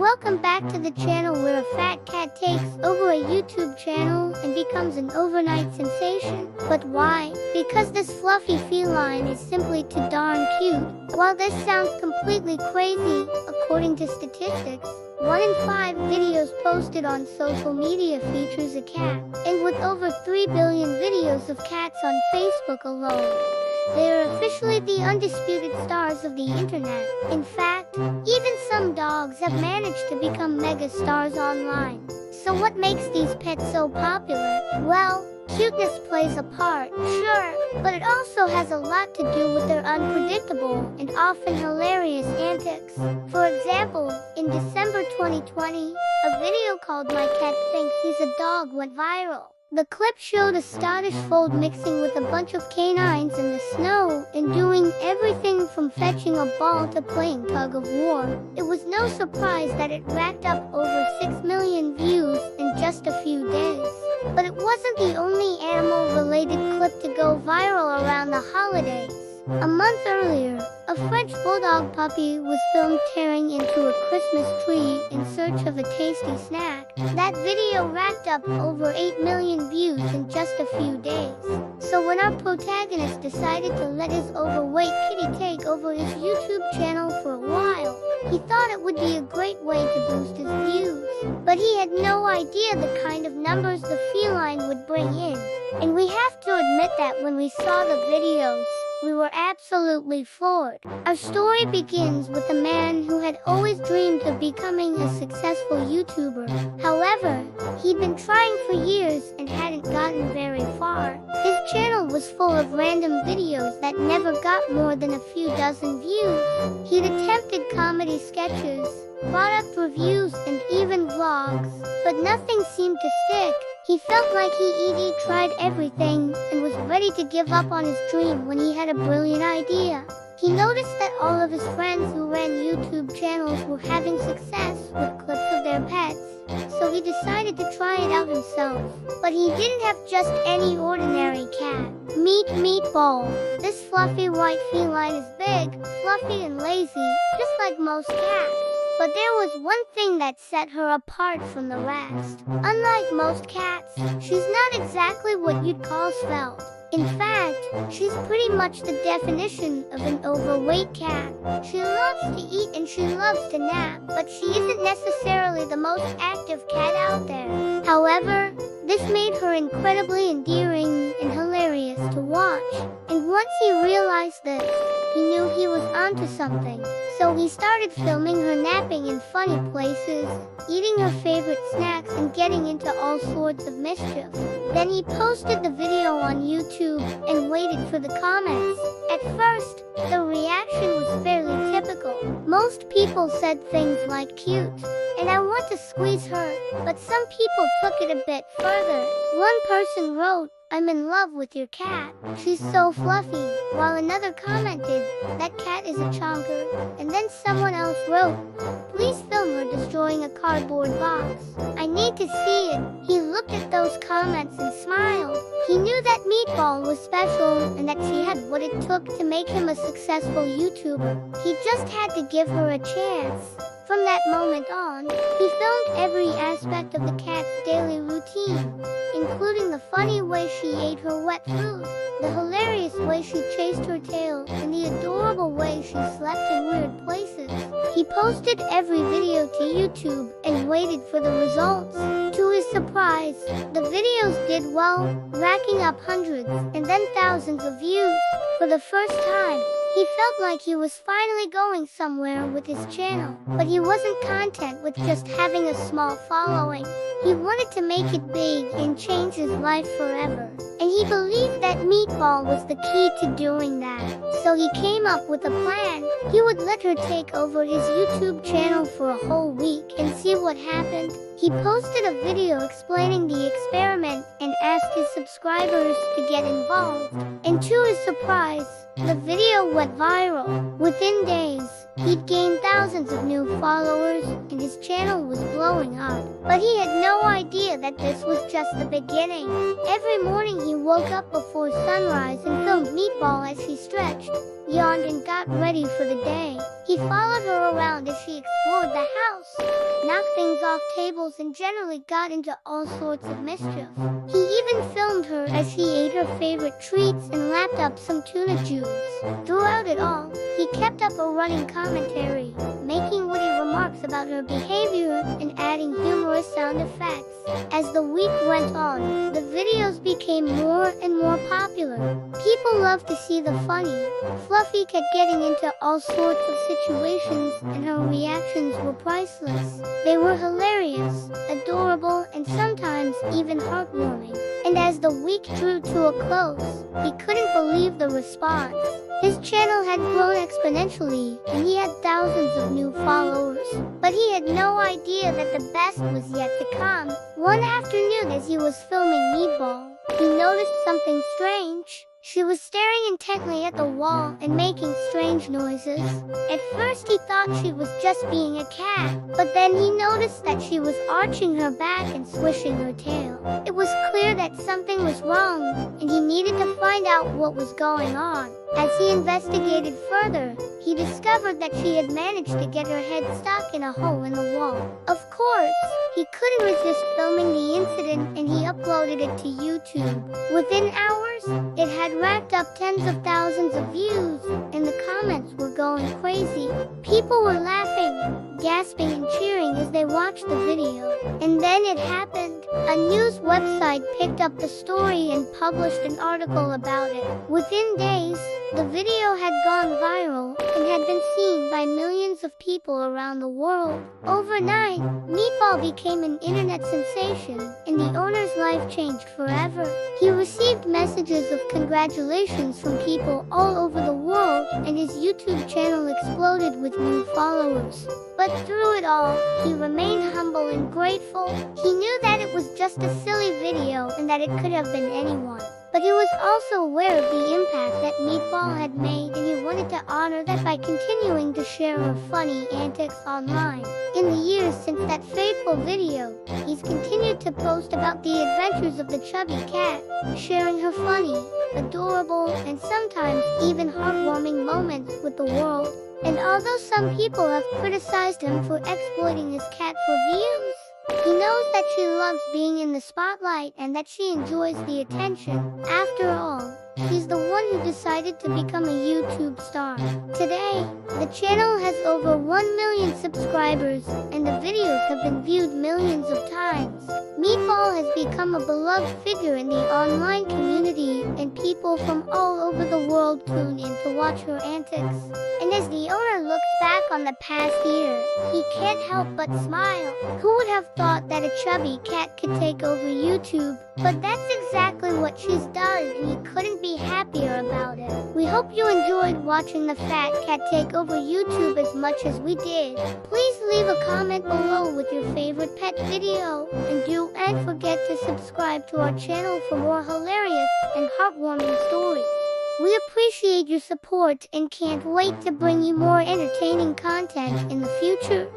Welcome back to the channel where a fat cat takes over a YouTube channel and becomes an overnight sensation. But why? Because this fluffy feline is simply too darn cute. While this sounds completely crazy, according to statistics, 1 in 5 videos posted on social media features a cat, and with over 3 billion videos of cats on Facebook alone, they are officially the undisputed stars of the internet. In fact, even some dogs have managed to become mega stars online. So what makes these pets so popular? Well, cuteness plays a part, sure, but it also has a lot to do with their unpredictable and often hilarious antics. For example, in December 2020, a video called "My Cat Thinks He's a Dog" went viral. The clip showed a Scottish fold mixing with a bunch of canines in the snow and doing everything from fetching a ball to playing tug of war. It was no surprise that it racked up over 6 million views in just a few days. But it wasn't the only animal-related clip to go viral around the holidays. A month earlier, a French bulldog puppy was filmed tearing into a Christmas tree in search of a tasty snack. That video racked up over 8 million views in just a few days. So when our protagonist decided to let his overweight kitty take over his YouTube channel for a while, he thought it would be a great way to boost his views. But he had no idea the kind of numbers the feline would bring in. And we have to admit that when we saw the videos, we were absolutely floored. Our story begins with a man who had always dreamed of becoming a successful YouTuber. However, he'd been trying for years and hadn't gotten very far. His channel was full of random videos that never got more than a few dozen views. He'd attempted comedy sketches, product reviews, and even vlogs, but nothing seemed to stick. He felt like he tried everything and was ready to give up on his dream when he had a brilliant idea. He noticed that all of his friends who ran YouTube channels were having success with clips of their pets, so he decided to try it out himself. But he didn't have just any ordinary cat. Meet Meatball. This fluffy white feline is big, fluffy, and lazy, just like most cats. But there was one thing that set her apart from the rest. Unlike most cats, she's not exactly what you'd call svelte. In fact, she's pretty much the definition of an overweight cat. She loves to eat and she loves to nap, but she isn't necessarily the most active cat out there. However, this made her incredibly endearing and hilarious to watch. And once he realized this, he knew he was onto something. So he started filming her napping in funny places, eating her favorite snacks, and getting into all sorts of mischief. Then he posted the video on YouTube and waited for the comments. At first, the reaction was fairly typical. Most people said things like "cute" and "I want to squeeze her," but some people took it a bit further. One person wrote, "I'm in love with your cat. She's so fluffy," while another commented, "That cat is a chonker." And then someone else wrote, "Please film her destroying a cardboard box. I need to see it." He looked at those comments and smiled. He knew that Meatball was special and that she had what it took to make him a successful YouTuber. He just had to give her a chance. From that moment on, he filmed every aspect of the cat's daily routine, including the funny way she ate her wet food, the hilarious way she chased her tail, and the adorable way she slept in weird places. He posted every video to YouTube and waited for the results. To his surprise, the videos did well, racking up hundreds and then thousands of views. For the first time, he felt like he was finally going somewhere with his channel. But he wasn't content with just having a small following. He wanted to make it big and change his life forever. And he believed that Meatball was the key to doing that. So he came up with a plan. He would let her take over his YouTube channel for a whole week and see what happened. He posted a video explaining the experiment and asked his subscribers to get involved. And to his surprise, the video went viral. Within days, he'd gained thousands of new followers and his channel was blowing up. But he had no idea that this was just the beginning. Every morning he woke up before sunrise and filmed Meatball as she stretched, yawned, and got ready for the day. He followed her around as she explored the house, things off tables and generally got into all sorts of mischief. He even filmed her as she ate her favorite treats and lapped up some tuna juice. Throughout it all, he kept up a running commentary, making witty remarks about her behavior and adding humorous sound effects. As the week went on, the videos became more and more popular. People loved to see the funny, fluffy cat getting into all sorts of situations, and her reactions were priceless. They were hilarious, adorable, and sometimes even heartwarming. And as the week drew to a close, he couldn't believe the response. His channel had grown exponentially, and he had thousands of new followers. But he had no idea that the best was yet to come. One afternoon as he was filming Meatball, he noticed something strange. She was staring intently at the wall and making strange noises. At first he thought she was just being a cat, but then he noticed that she was arching her back and swishing her tail. It was clear that something was wrong, and he needed to find out what was going on. As he investigated further, he discovered that she had managed to get her head stuck in a hole in the wall. Of course, he couldn't resist filming the incident, and he uploaded it to YouTube. Within hours, it had racked up tens of thousands of views, and the comments were going crazy. People were laughing, gasping, and cheering as they watched the video. And then it happened. A news website picked up the story and published an article about it. Within days, the video had gone viral and had been seen by millions of people around the world. Overnight, Meatball became an internet sensation, and the owner's life changed forever. He received messages of congratulations from people all over the world, and his YouTube channel exploded with new followers. But through it all, he remained humble and grateful. He knew that it was just a silly video and that it could have been anyone. But he was also aware of the impact that Meatball had made, and he wanted to honor that by continuing to share her funny antics online. In the years since that fateful video, he's continued to post about the adventures of the chubby cat, sharing her funny, adorable, and sometimes even heartwarming moments with the world. And although some people have criticized him for exploiting his cat for views, he knows that she loves being in the spotlight and that she enjoys the attention. After all, she's the one who decided to become a YouTube star. Today, the channel has over 1 million subscribers, and the videos have been viewed millions of times. Meatball has become a beloved figure in the online community, and people from all over the world tune in to watch her antics. And as the owner looks back on the past year, he can't help but smile. Who would have thought that a chubby cat could take over YouTube? But that's exactly what she's done, and he couldn't be happier about it. We hope you enjoyed watching the fat cat take over YouTube as much as we did. Please leave a comment below with your favorite pet video, and don't forget to subscribe to our channel for more hilarious and heartwarming stories. We appreciate your support and can't wait to bring you more entertaining content in the future.